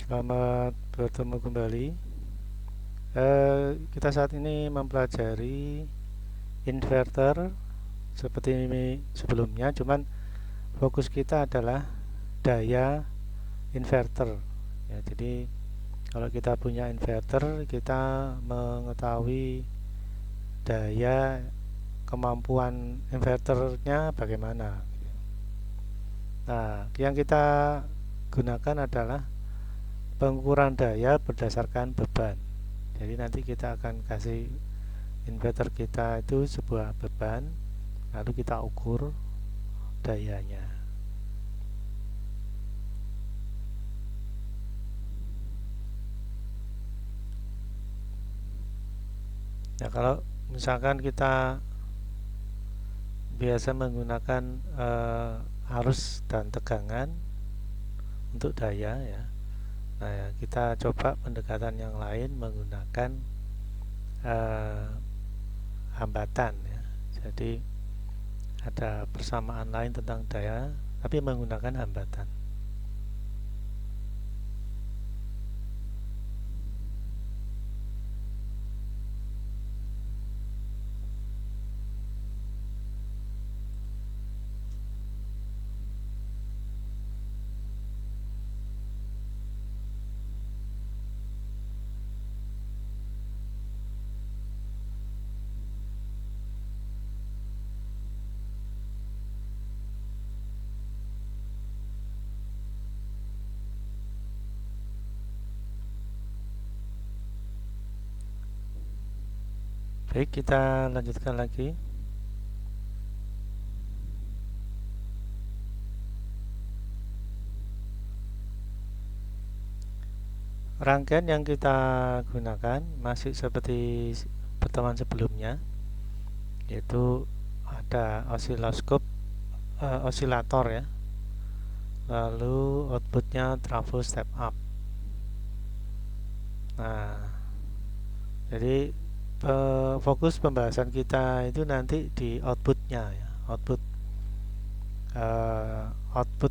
Selamat bertemu kembali. Kita saat ini mempelajari inverter seperti ini sebelumnya, cuman fokus kita adalah daya inverter. Ya, jadi kalau kita punya inverter, kita mengetahui daya kemampuan inverternya bagaimana. Nah, yang kita gunakan adalah pengukuran daya berdasarkan beban. Jadi nanti kita akan kasih inverter kita itu sebuah beban, lalu kita ukur dayanya. Nah, kalau misalkan kita biasa menggunakan arus dan tegangan untuk daya ya. Nah, ya, kita coba pendekatan yang lain menggunakan eh, hambatan ya. Jadi ada persamaan lain tentang daya tapi menggunakan hambatan. Baik, kita lanjutkan lagi. Rangkaian yang kita gunakan masih seperti pertemuan sebelumnya, yaitu ada osilator ya, lalu outputnya trafo step up. Nah, jadi fokus pembahasan kita itu nanti di outputnya ya, output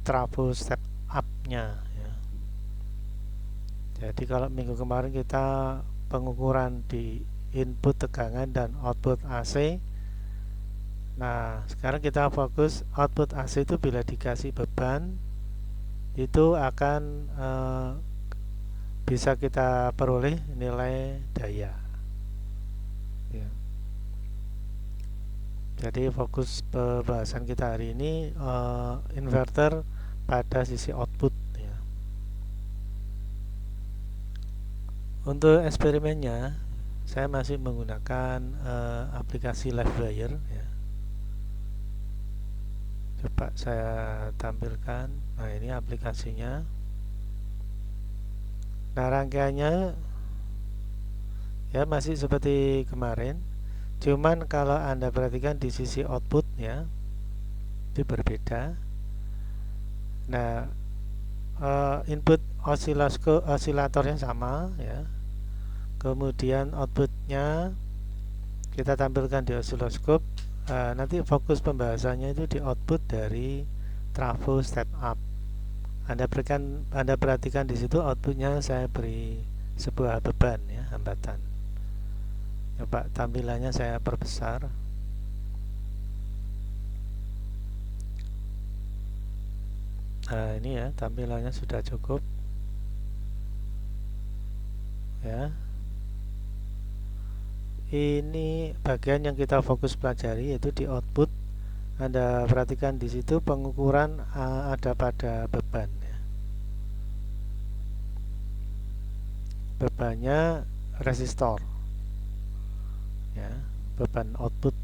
trafo step up-nya ya. Jadi kalau minggu kemarin kita pengukuran di input tegangan dan output AC. Nah, sekarang kita fokus output AC itu bila dikasih beban itu akan bisa kita peroleh nilai daya. Ya. Jadi fokus pembahasan kita hari ini inverter pada sisi output. Ya. Untuk eksperimennya, saya masih menggunakan aplikasi Livewire. Ya. Coba saya tampilkan. Nah, ini aplikasinya. Nah, rangkaiannya ya masih seperti kemarin. Cuman kalau Anda perhatikan di sisi output ya, itu berbeda. Nah, input osilatornya sama ya. Kemudian outputnya kita tampilkan di osiloskop. Nanti fokus pembahasannya itu di output dari trafo step up. Anda perhatikan di situ outputnya saya beri sebuah beban ya, hambatan. Coba tampilannya saya perbesar. Nah, ini ya tampilannya sudah cukup ya. Ini bagian yang kita fokus pelajari yaitu di output. Anda perhatikan di situ pengukuran ada pada beban ya. Bebannya resistor ya, beban output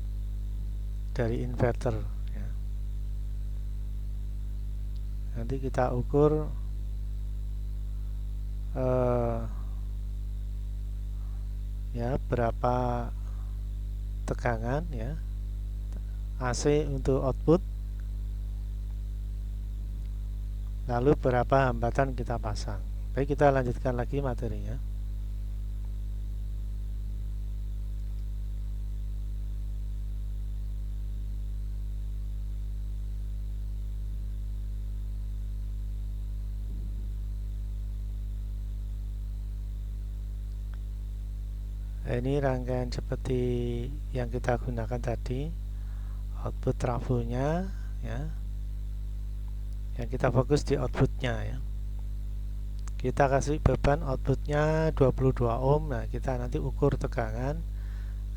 dari inverter ya. Nanti kita ukur ya berapa tegangan ya AC untuk output, lalu berapa hambatan kita pasang. Baik, kita lanjutkan lagi materinya. ini rangkaian seperti yang kita gunakan tadi, output trafonya ya. Yang kita fokus di outputnya ya. Kita kasih beban outputnya 22 ohm. Nah, kita nanti ukur tegangan.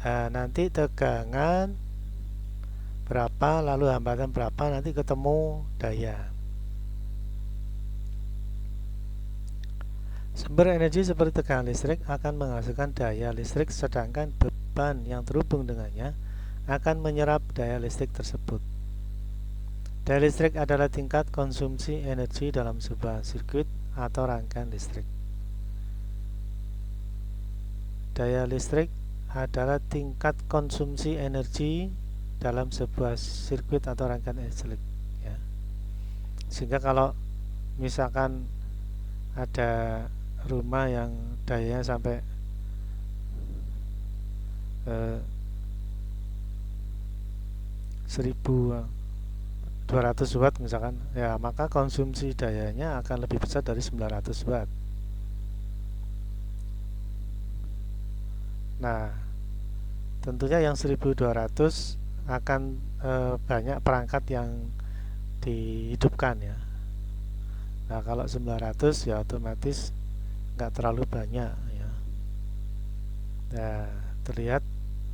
Nanti tegangan berapa, lalu hambatan berapa, nanti ketemu daya. Sumber energi seperti tegangan listrik akan menghasilkan daya listrik, sedangkan beban yang terhubung dengannya akan menyerap daya listrik tersebut. Daya listrik adalah tingkat konsumsi energi dalam sebuah sirkuit atau rangkaian listrik. Daya listrik adalah tingkat konsumsi energi dalam sebuah sirkuit atau rangkaian listrik ya. Sehingga kalau misalkan ada rumah yang dayanya sampai 1200 watt misalkan ya, maka konsumsi dayanya akan lebih besar dari 900 watt. Nah, tentunya yang 1200 akan banyak perangkat yang dihidupkan ya. Nah, kalau 900 ya otomatis nggak terlalu banyak ya. Nah, terlihat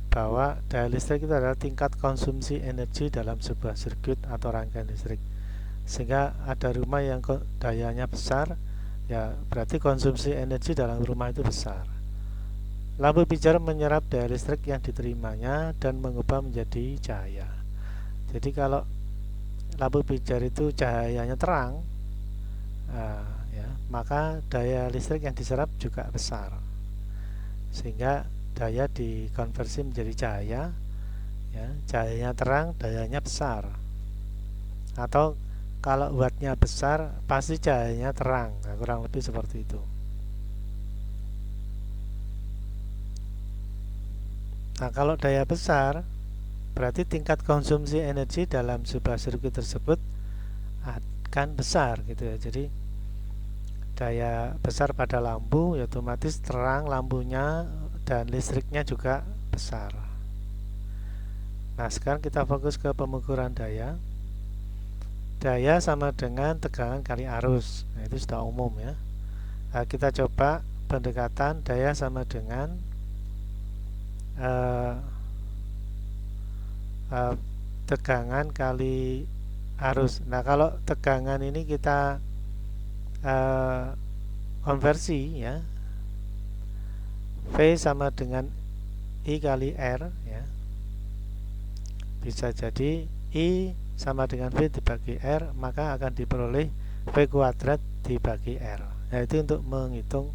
bahwa daya listrik itu adalah tingkat konsumsi energi dalam sebuah sirkuit atau rangkaian listrik. Sehingga ada rumah yang dayanya besar, ya berarti konsumsi energi dalam rumah itu besar. Lampu pijar menyerap daya listrik yang diterimanya dan mengubah menjadi cahaya. Jadi kalau lampu pijar itu cahayanya terang, ya, maka daya listrik yang diserap juga besar. Sehingga daya dikonversi menjadi cahaya ya, cahayanya terang, dayanya besar. Atau kalau wattnya besar pasti cahayanya terang. Nah, kurang lebih seperti itu. Nah, kalau daya besar berarti tingkat konsumsi energi dalam sebuah sirkuit tersebut akan besar gitu ya. Jadi daya besar pada lampu ya otomatis terang lampunya dan listriknya juga besar. Nah, sekarang kita fokus ke pengukuran daya. Daya sama dengan tegangan kali arus. Nah, itu sudah umum ya. Nah, kita coba pendekatan daya sama dengan tegangan kali arus. Nah, kalau tegangan ini kita konversi ya, V sama dengan I kali R ya. Bisa jadi I sama dengan V dibagi R, maka akan diperoleh V kuadrat dibagi R. Nah, itu untuk menghitung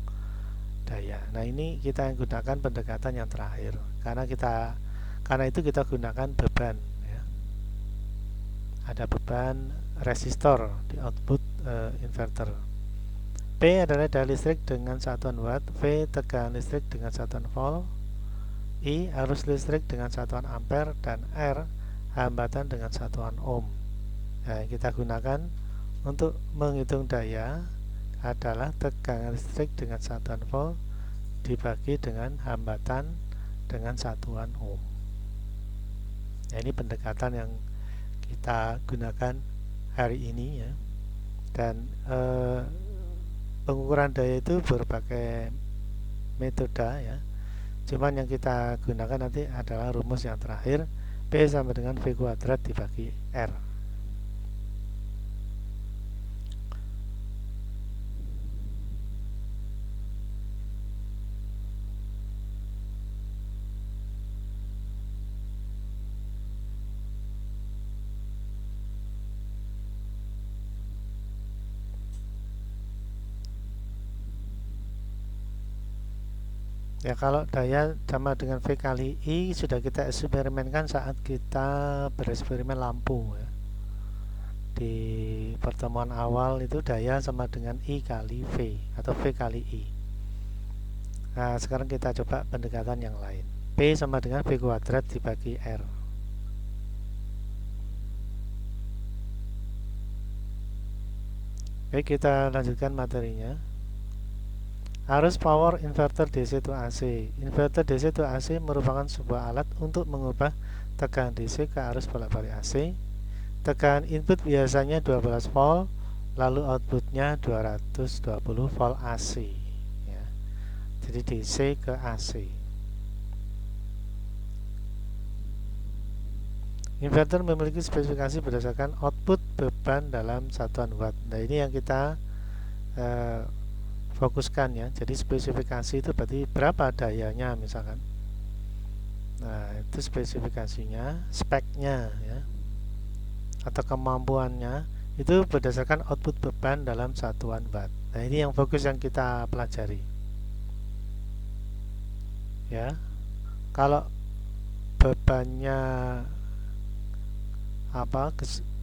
daya. Nah, ini kita gunakan pendekatan yang terakhir karena itu kita gunakan beban ya. Ada beban resistor di output inverter. P adalah daya listrik dengan satuan watt, V tegangan listrik dengan satuan volt, I arus listrik dengan satuan ampere, dan R hambatan dengan satuan ohm. Nah, yang kita gunakan untuk menghitung daya adalah tegangan listrik dengan satuan volt dibagi dengan hambatan dengan satuan ohm. Nah, ini pendekatan yang kita gunakan hari ini ya. Dan pengukuran daya itu berbagai metode ya. Cuman yang kita gunakan nanti adalah rumus yang terakhir, P sama dengan V kuadrat dibagi R. Ya, kalau daya sama dengan V kali I sudah kita eksperimenkan saat kita bereksperimen lampu ya. Di pertemuan awal itu daya sama dengan I kali V atau V kali I. Nah, sekarang kita coba pendekatan yang lain. P sama dengan V kuadrat dibagi R. Baik, kita lanjutkan materinya. Arus power inverter DC to AC. Inverter DC to AC merupakan sebuah alat untuk mengubah tegangan DC ke arus bolak-balik AC. Tegangan input biasanya 12 volt, lalu outputnya 220 volt AC ya. Jadi DC ke AC. Inverter memiliki spesifikasi berdasarkan output beban dalam satuan watt. Nah, ini yang kita fokuskan ya. Jadi spesifikasi itu berarti berapa dayanya misalkan. Nah, itu spesifikasinya, speknya ya, atau kemampuannya itu berdasarkan output beban dalam satuan watt. Nah, ini yang fokus yang kita pelajari ya. Kalau bebannya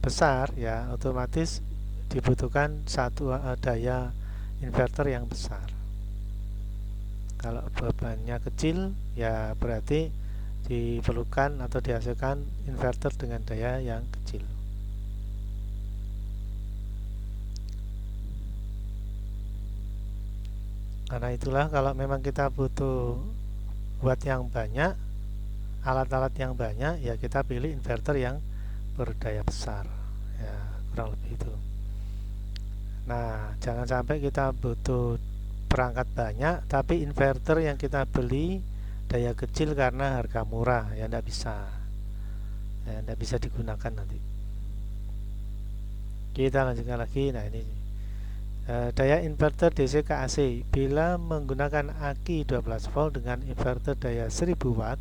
besar ya, otomatis dibutuhkan satu daya inverter yang besar. Kalau bebannya kecil ya berarti diperlukan atau dihasilkan inverter dengan daya yang kecil. Karena itulah kalau memang kita butuh watt yang banyak, alat-alat yang banyak, ya kita pilih inverter yang berdaya besar ya, kurang lebih itu. Nah, jangan sampai kita butuh perangkat banyak tapi inverter yang kita beli daya kecil karena harga murah, ya tidak bisa ya, tidak bisa digunakan nanti. Kita lanjutkan lagi. Nah, ini daya inverter DC ke AC. Bila menggunakan aki 12 volt dengan inverter daya 1000 watt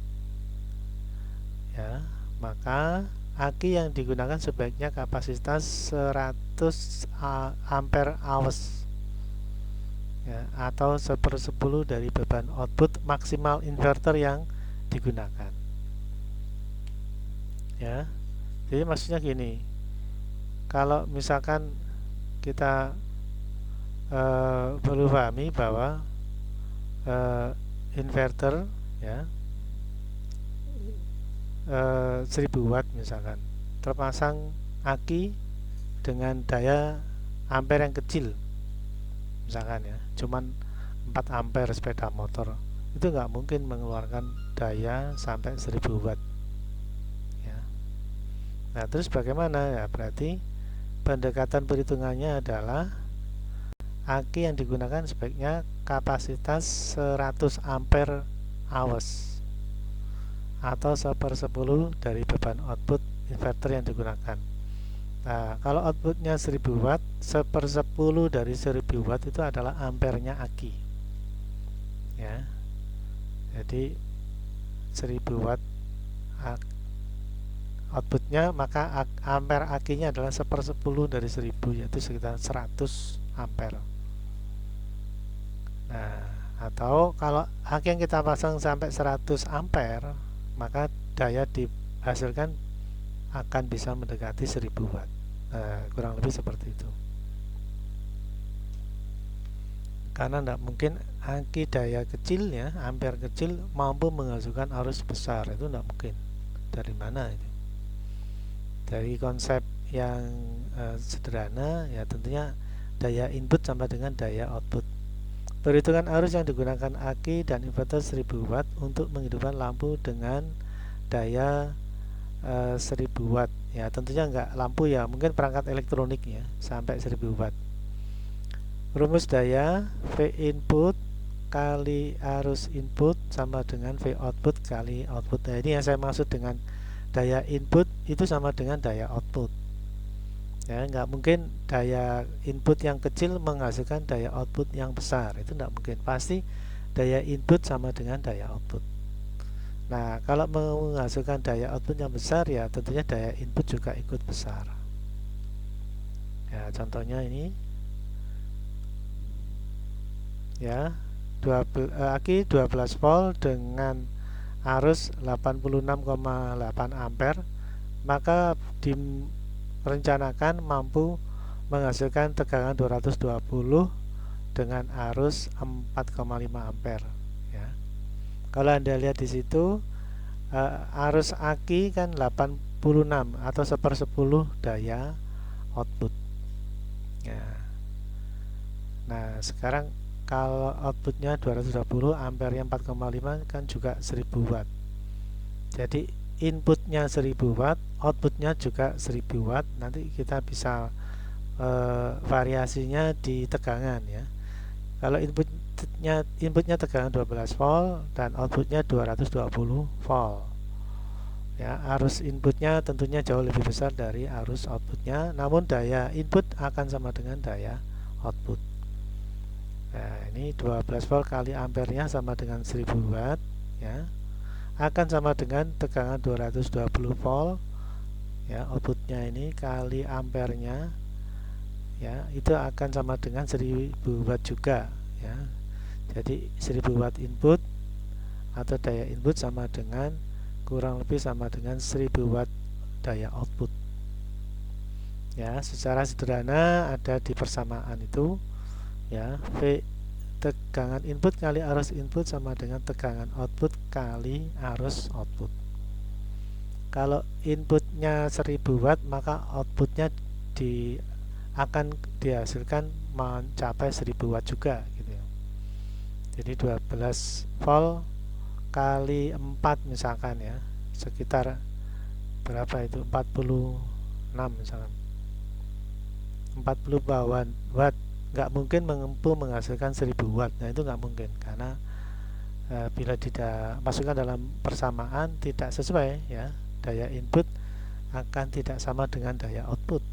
ya, maka aki yang digunakan sebaiknya kapasitas 100 ampere hours ya, atau 1/10 dari beban output maksimal inverter yang digunakan ya. Jadi maksudnya gini, kalau misalkan kita perlu pahami bahwa inverter ya 1000 watt misalkan terpasang aki dengan daya ampere yang kecil misalkan ya, cuman 4 ampere sepeda motor, itu nggak mungkin mengeluarkan daya sampai 1000 watt ya. Nah, terus bagaimana ya? Berarti pendekatan perhitungannya adalah aki yang digunakan sebaiknya kapasitas 100 ampere hours atau 1/10 dari beban output inverter yang digunakan. Nah, kalau outputnya 1000 watt, 1/10 dari 1000 watt itu adalah ampernya aki ya. Jadi 1000 watt outputnya, maka ampere akinya adalah 1/10 dari 1000, yaitu sekitar 100 ampere. Nah, atau kalau aki yang kita pasang sampai 100 ampere, maka daya dihasilkan akan bisa mendekati 1000 watt. Kurang lebih seperti itu. Karena tidak mungkin aki daya kecil ya, ampere kecil mampu menghasilkan arus besar, itu tidak mungkin. Dari mana itu? Dari konsep yang sederhana ya, tentunya daya input sama dengan daya output. Perhitungan arus yang digunakan aki dan inverter 1000 watt untuk menghidupkan lampu dengan daya 1000 watt ya, tentunya enggak lampu ya, mungkin perangkat elektronik ya, sampai 1000 watt. Rumus daya V input kali arus input sama dengan V output kali output. Nah, ini yang saya maksud dengan daya input itu sama dengan daya output ya. Nggak mungkin daya input yang kecil menghasilkan daya output yang besar, itu nggak mungkin. Pasti daya input sama dengan daya output. Nah, kalau menghasilkan daya output yang besar ya tentunya daya input juga ikut besar ya. Contohnya ini ya, aki 12 volt dengan arus 86,8 ampere, maka direncanakan mampu menghasilkan tegangan 220 dengan arus 4,5 ampere ya. Kalau Anda lihat di situ, arus aki kan 86 atau 1/10 daya output ya. Nah, sekarang kalau outputnya 220, ampernya 4,5 kan juga 1000 watt. Jadi inputnya 1000 watt, outputnya juga 1000 watt. Nanti kita bisa variasinya di tegangan ya. Kalau inputnya tegangan 12 volt dan outputnya 220 volt. Ya, arus inputnya tentunya jauh lebih besar dari arus outputnya, namun daya input akan sama dengan daya output. Nah, ini 12 volt kali ampernya sama dengan 1000 watt ya. Akan sama dengan tegangan 220 volt ya, outputnya ini kali ampernya ya, itu akan sama dengan 1000 watt juga ya. Jadi 1000 watt input atau daya input sama dengan kurang lebih sama dengan 1000 watt daya output. Ya, secara sederhana ada di persamaan itu ya, V tegangan input kali arus input sama dengan tegangan output kali arus output. Kalau inputnya 1000 watt maka outputnya akan dihasilkan mencapai 1000 watt juga gitu ya. Jadi 12 volt kali 4 misalkan ya, sekitar berapa itu, 46 misalkan, 40 watt. Nggak mungkin mampu menghasilkan 1000 watt. Nah itu nggak mungkin karena bila tidak masukkan dalam persamaan tidak sesuai ya, daya input akan tidak sama dengan daya output.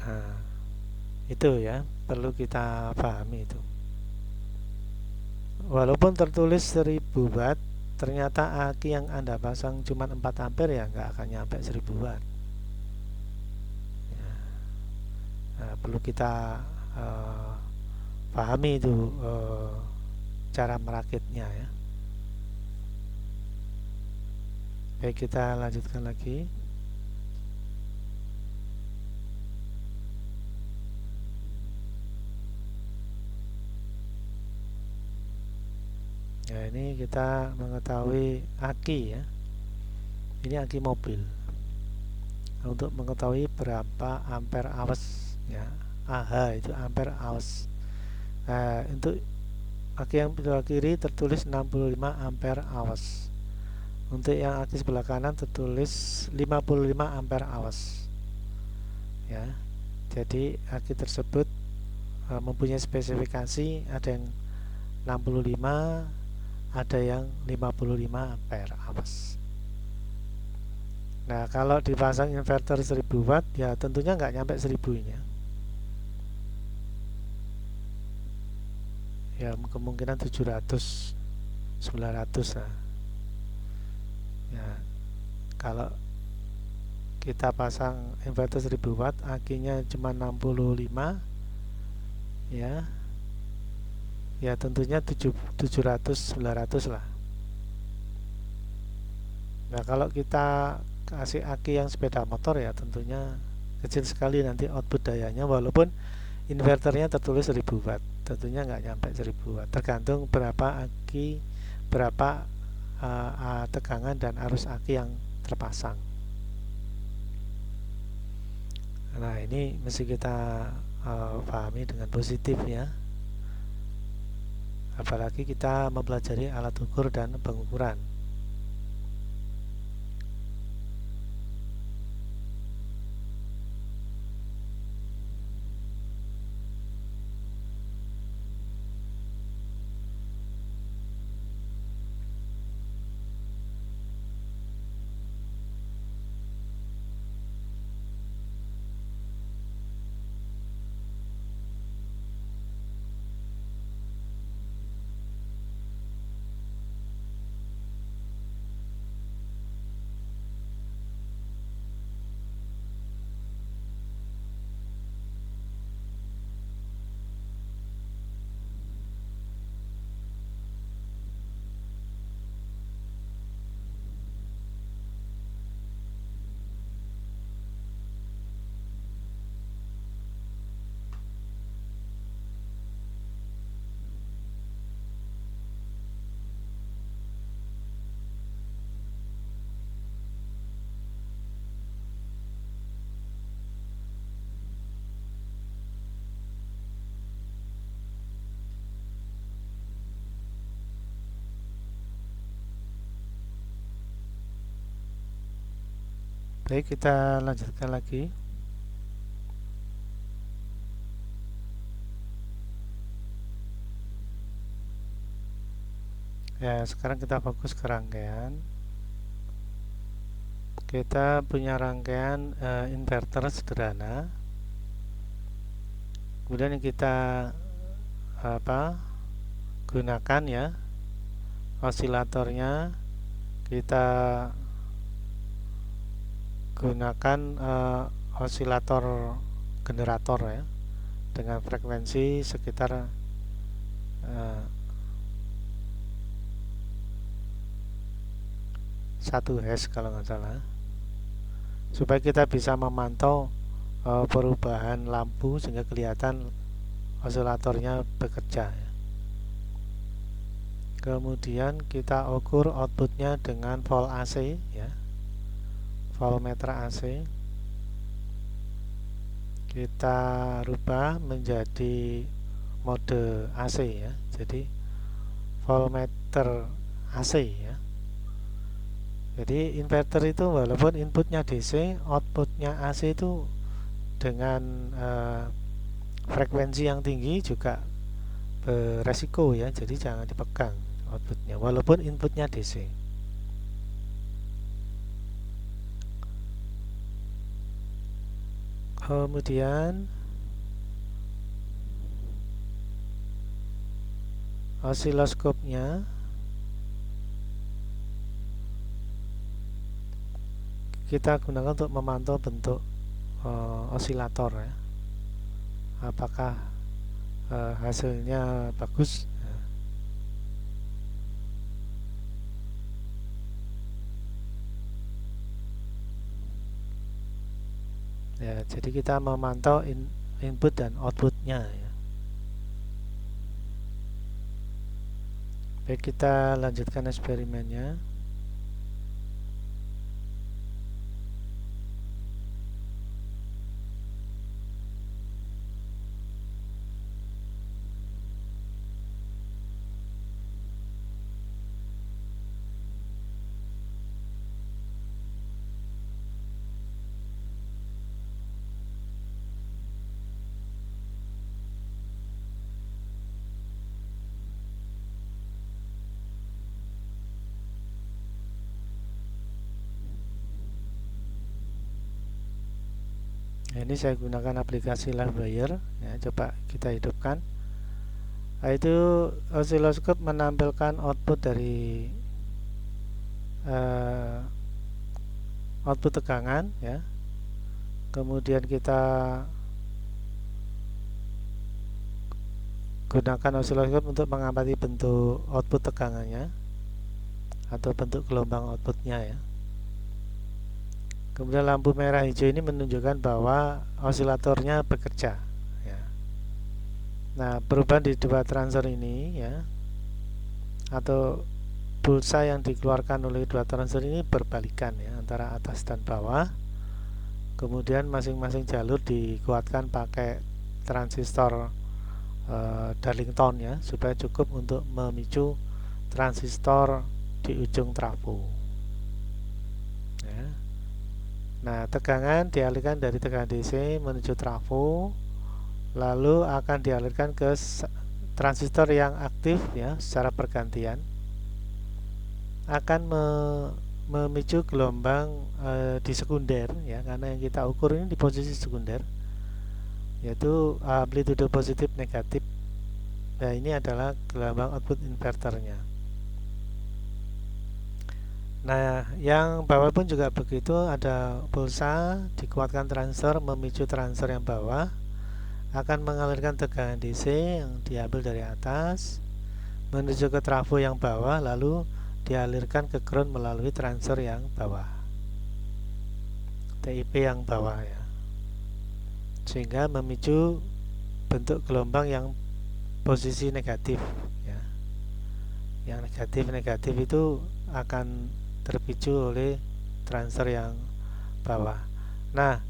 Nah itu ya, perlu kita pahami itu. Walaupun tertulis 1000 watt, ternyata aki yang Anda pasang cuma 4 ampere ya nggak akan nyampe 1000 watt ya. Nah, perlu kita pahami itu cara merakitnya ya. Baik, kita lanjutkan lagi. Ya, ini kita mengetahui aki ya. Ini aki mobil. Untuk mengetahui berapa ampere hours ya. AH itu ampere hours. Nah, untuk aki yang sebelah kiri tertulis 65 ampere hours. Untuk yang aki sebelah kanan tertulis 55 ampere hours. Ya. Jadi aki tersebut mempunyai spesifikasi, ada yang 65, ada yang 55 ampere hours. Nah, kalau dipasang inverter 1000 watt ya tentunya nggak nyampe 1000 ini ya. Ya kemungkinan 700 900 lah ya. Kalau kita pasang inverter 1000 watt akinya cuma 65 ya, ya tentunya 700 900 lah. Nah kalau kita kasih aki yang sepeda motor ya tentunya kecil sekali nanti output dayanya, walaupun inverternya tertulis 1000 watt, tentunya nggak nyampe 1000 watt, tergantung berapa aki, berapa tegangan dan arus aki yang terpasang. Nah ini mesti kita pahami dengan positif ya, apalagi kita mempelajari alat ukur dan pengukuran. Baik, kita lanjutkan lagi. Ya, sekarang kita fokus ke rangkaian. Kita punya rangkaian inverter sederhana. Kemudian yang kita gunakan ya, osilatornya kita gunakan osilator generator ya, dengan frekuensi sekitar 1 Hz kalau nggak salah, supaya kita bisa memantau perubahan lampu sehingga kelihatan osilatornya bekerja ya. Kemudian kita ukur outputnya dengan volt AC ya, voltmeter AC. Kita rubah menjadi mode AC ya, jadi voltmeter AC ya. Jadi inverter itu walaupun inputnya DC, outputnya AC itu dengan frekuensi yang tinggi juga beresiko ya, jadi jangan dipegang outputnya walaupun inputnya DC. Kemudian osiloskopnya kita gunakan untuk memantau bentuk osilator ya, apakah hasilnya bagus ya. Jadi kita memantau input dan outputnya ya. Baik, kita lanjutkan eksperimennya. Nah, ini saya gunakan aplikasi Livewire ya, coba kita hidupkan. Nah, itu osiloskop menampilkan output dari output tegangan ya. Kemudian kita gunakan osiloskop untuk mengamati bentuk output tegangannya atau bentuk gelombang outputnya ya. Kemudian lampu merah hijau ini menunjukkan bahwa osilatornya bekerja ya. Nah, perubahan di dua transfer ini ya, atau pulsa yang dikeluarkan oleh dua transfer ini berbalikan ya, antara atas dan bawah. Kemudian masing-masing jalur dikuatkan pakai transistor Darlington ya, supaya cukup untuk memicu transistor di ujung trafo ya. Nah, tegangan dialirkan dari tegangan DC menuju trafo, lalu akan dialirkan ke transistor yang aktif ya secara bergantian, akan memicu gelombang di sekunder ya, karena yang kita ukur ini di posisi sekunder, yaitu amplitude positif negatif. Nah, ini adalah gelombang output inverternya. Nah, yang bawah pun juga begitu, ada pulsa dikuatkan transistor memicu transistor yang bawah, akan mengalirkan tegangan DC yang diambil dari atas menuju ke trafo yang bawah, lalu dialirkan ke ground melalui transistor yang bawah, TIP yang bawah ya, sehingga memicu bentuk gelombang yang posisi negatif ya. Yang negatif itu akan terpicu oleh transistor yang bawah. Nah,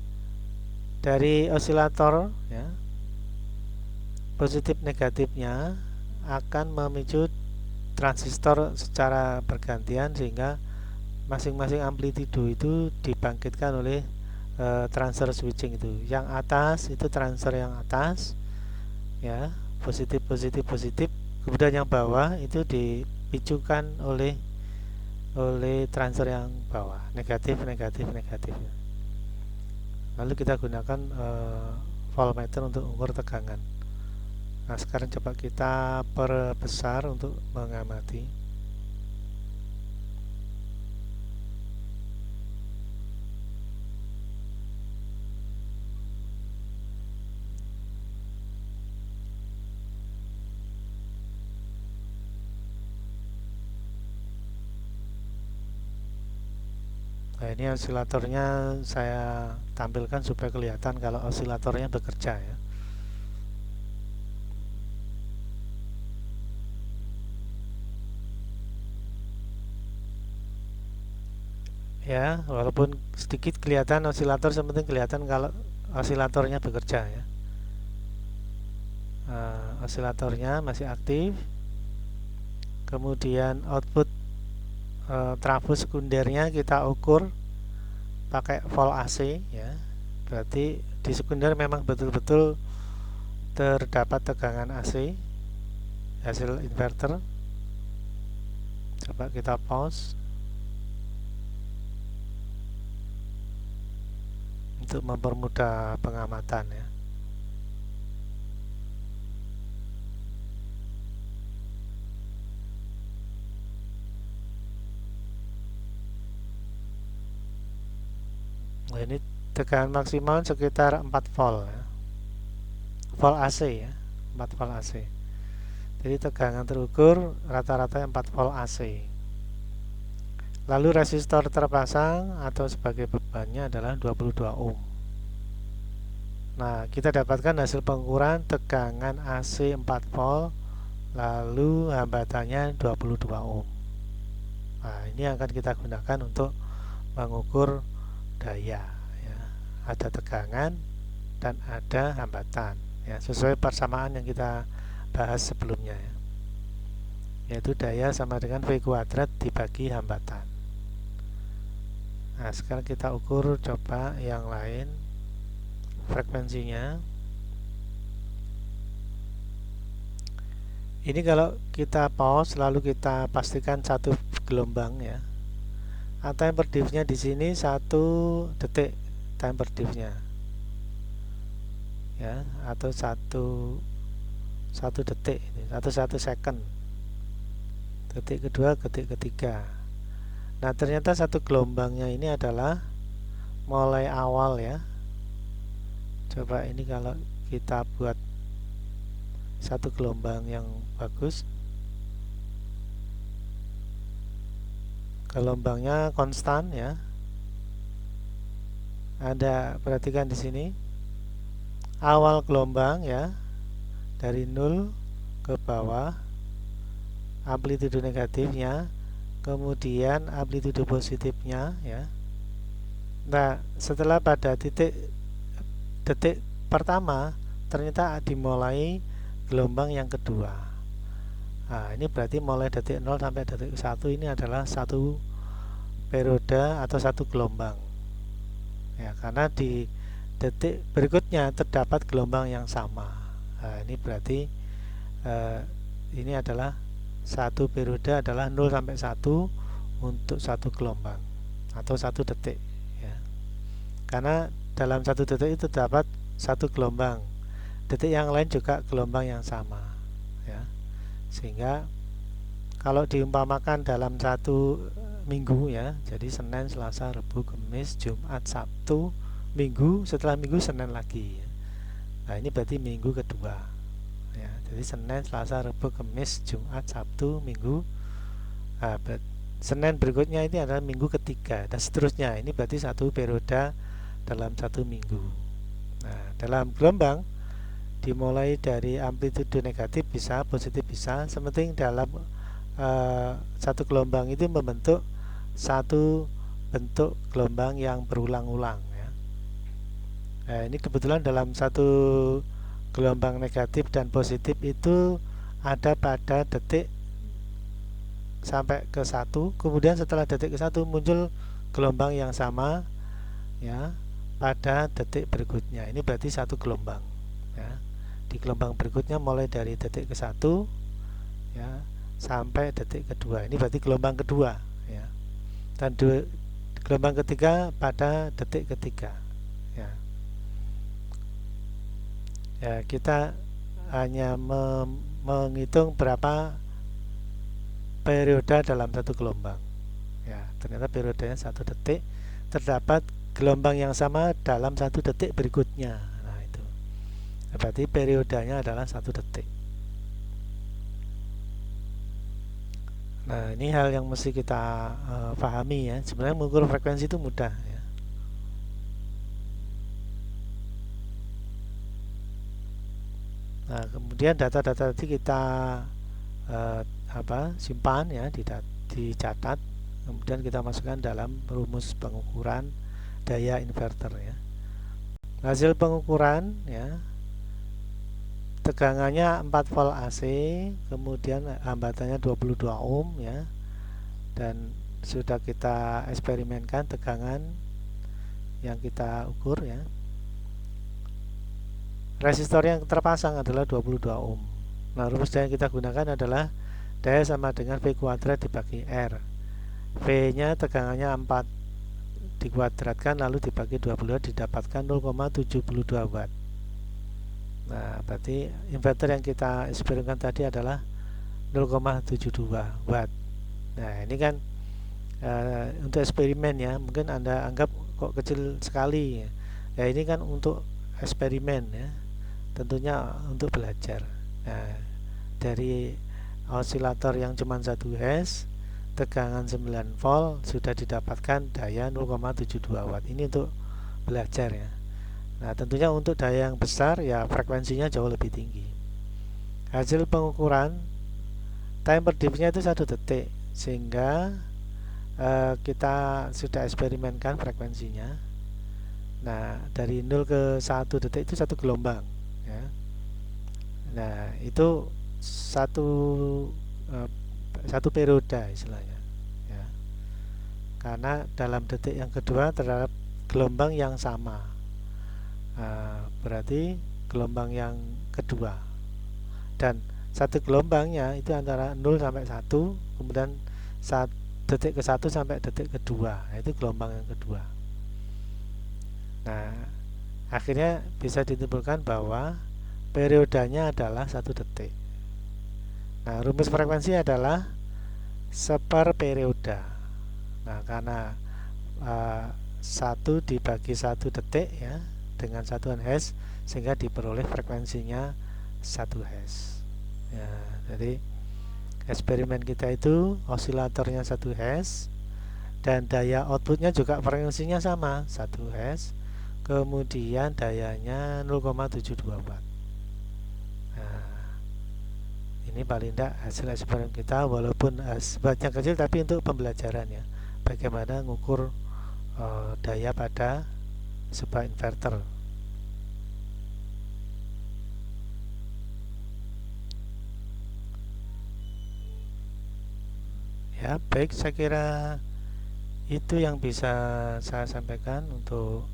dari osilator ya, positif negatifnya akan memicu transistor secara bergantian, sehingga masing-masing amplitudo itu dibangkitkan oleh transfer switching itu. Yang atas itu transfer yang atas, ya, positif positif positif. Kemudian yang bawah itu dipicukan oleh transfer yang bawah, negatif negatif negatif. Lalu kita gunakan voltmeter untuk ukur tegangan. Nah, sekarang coba kita perbesar untuk mengamati. Nah, ini osilatornya saya tampilkan supaya kelihatan kalau osilatornya bekerja, ya. Ya, walaupun sedikit kelihatan osilator, sepenting kelihatan kalau osilatornya bekerja, ya. Osilatornya masih aktif. Kemudian output trafo sekundernya kita ukur pakai volt AC, ya. Berarti di sekunder memang betul-betul terdapat tegangan AC hasil inverter. Coba kita pause untuk mempermudah pengamatan, ya. Nah, ini tegangan maksimal sekitar 4 volt, ya. Volt AC, ya, 4 volt AC. Jadi tegangan terukur rata-rata 4 volt AC. Lalu resistor terpasang atau sebagai bebannya adalah 22 ohm. Nah, kita dapatkan hasil pengukuran tegangan AC 4 volt, lalu hambatannya 22 ohm. Nah, ini akan kita gunakan untuk mengukur daya, ya. Ada tegangan dan ada hambatan, ya, sesuai persamaan yang kita bahas sebelumnya, ya, yaitu daya sama dengan V kuadrat dibagi hambatan. Nah, sekarang kita ukur coba yang lain frekuensinya. Ini kalau kita pause lalu kita pastikan satu gelombang, ya. Time per diff-nya di sini 1 detik time per diff-nya, ya, atau satu detik, atau 1 second, detik kedua, detik ketiga. Nah, ternyata satu gelombangnya ini adalah mulai awal, ya. Coba ini kalau kita buat satu gelombang yang bagus, gelombangnya konstan, ya. Anda perhatikan di sini awal gelombang, ya, dari 0 ke bawah amplitudo negatifnya, kemudian amplitudo positifnya, ya. Nah, setelah pada detik pertama ternyata dimulai gelombang yang kedua. Nah, ini berarti mulai detik 0 sampai detik 1 ini adalah satu periode atau satu gelombang, ya, karena di detik berikutnya terdapat gelombang yang sama. Nah, ini berarti ini adalah satu periode adalah 0 sampai 1 untuk satu gelombang atau satu detik, ya. Karena dalam satu detik itu terdapat satu gelombang, detik yang lain juga gelombang yang sama, ya. Sehingga kalau diumpamakan dalam satu minggu, ya, jadi Senin, Selasa, Rabu, Kamis, Jumat, Sabtu, Minggu, setelah Minggu Senin lagi, ya. Nah, ini berarti minggu kedua, ya. Jadi Senin, Selasa, Rabu, Kamis, Jumat, Sabtu, Minggu. Nah, Senin berikutnya ini adalah minggu ketiga dan seterusnya. Ini berarti satu periode dalam satu minggu. Nah, dalam gelombang dimulai dari amplitudo negatif bisa, positif bisa, sementing dalam satu gelombang itu membentuk satu bentuk gelombang yang berulang-ulang, ya. Nah, ini kebetulan dalam satu gelombang negatif dan positif itu ada pada detik sampai ke 1, kemudian setelah detik ke 1 muncul gelombang yang sama ya pada detik berikutnya. Ini berarti satu gelombang ya. Di gelombang berikutnya mulai dari detik ke 1 ya sampai detik kedua. Ini berarti gelombang kedua ya. Dan gelombang ketiga pada detik ketiga ya. Ya, kita hanya menghitung berapa periode dalam satu gelombang. Ya, ternyata periodenya 1 detik. Terdapat gelombang yang sama dalam 1 detik berikutnya. Nah, itu. Berarti periodenya adalah 1 detik. Nah, ini hal yang mesti kita pahami ya. Sebenarnya mengukur frekuensi itu mudah ya. Nah, kemudian data-data tadi kita simpan ya, dicatat, kemudian kita masukkan dalam rumus pengukuran daya inverter ya. Hasil pengukuran ya, tegangannya 4 volt AC, kemudian hambatannya 22 ohm ya, dan sudah kita eksperimenkan tegangan yang kita ukur ya. Resistor yang terpasang adalah 22 ohm. Nah, rumus daya yang kita gunakan adalah daya sama dengan V kuadrat dibagi R. V nya tegangannya 4 dikuadratkan lalu dibagi 22 didapatkan 0,72 watt. Nah, berarti inverter yang kita eksperimenkan tadi adalah 0,72 watt. Nah, ini kan untuk eksperimen ya, mungkin Anda anggap kok kecil sekali ya. Ya, ini kan untuk eksperimen ya, tentunya untuk belajar. Nah, dari osilator yang cuma 1 Hz, tegangan 9 volt sudah didapatkan daya 0,72 watt. Ini untuk belajar ya. Nah, tentunya untuk daya yang besar ya frekuensinya jauh lebih tinggi. Hasil pengukuran time per diffnya itu 1 detik, sehingga kita sudah eksperimenkan frekuensinya. Nah, dari 0 ke 1 detik itu 1 gelombang ya. Nah, itu satu periode istilahnya ya. Karena dalam detik yang kedua terhadap gelombang yang sama. Berarti gelombang yang kedua, dan satu gelombangnya itu antara 0 sampai 1, kemudian detik ke 1 sampai detik kedua, itu gelombang yang kedua. Nah, akhirnya bisa ditimbulkan bahwa periodenya adalah 1 detik. Nah, rumus frekuensi adalah seper periode. Nah, karena 1 dibagi 1 detik ya, dengan satuan Hz, sehingga diperoleh frekuensinya 1 Hz ya. Jadi eksperimen kita itu osilatornya 1 Hz, dan daya outputnya juga frekuensinya sama 1 Hz, kemudian dayanya 0,72 watt. Nah, ini paling tidak hasil eksperimen kita, walaupun sifatnya kecil tapi untuk pembelajaran ya, bagaimana mengukur daya pada sebuah inverter. Ya, baik, saya kira itu yang bisa saya sampaikan untuk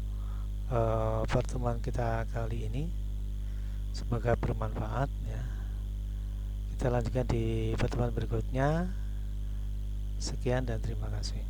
pertemuan kita kali ini. Semoga bermanfaat ya. Kita lanjutkan di pertemuan berikutnya. Sekian dan terima kasih.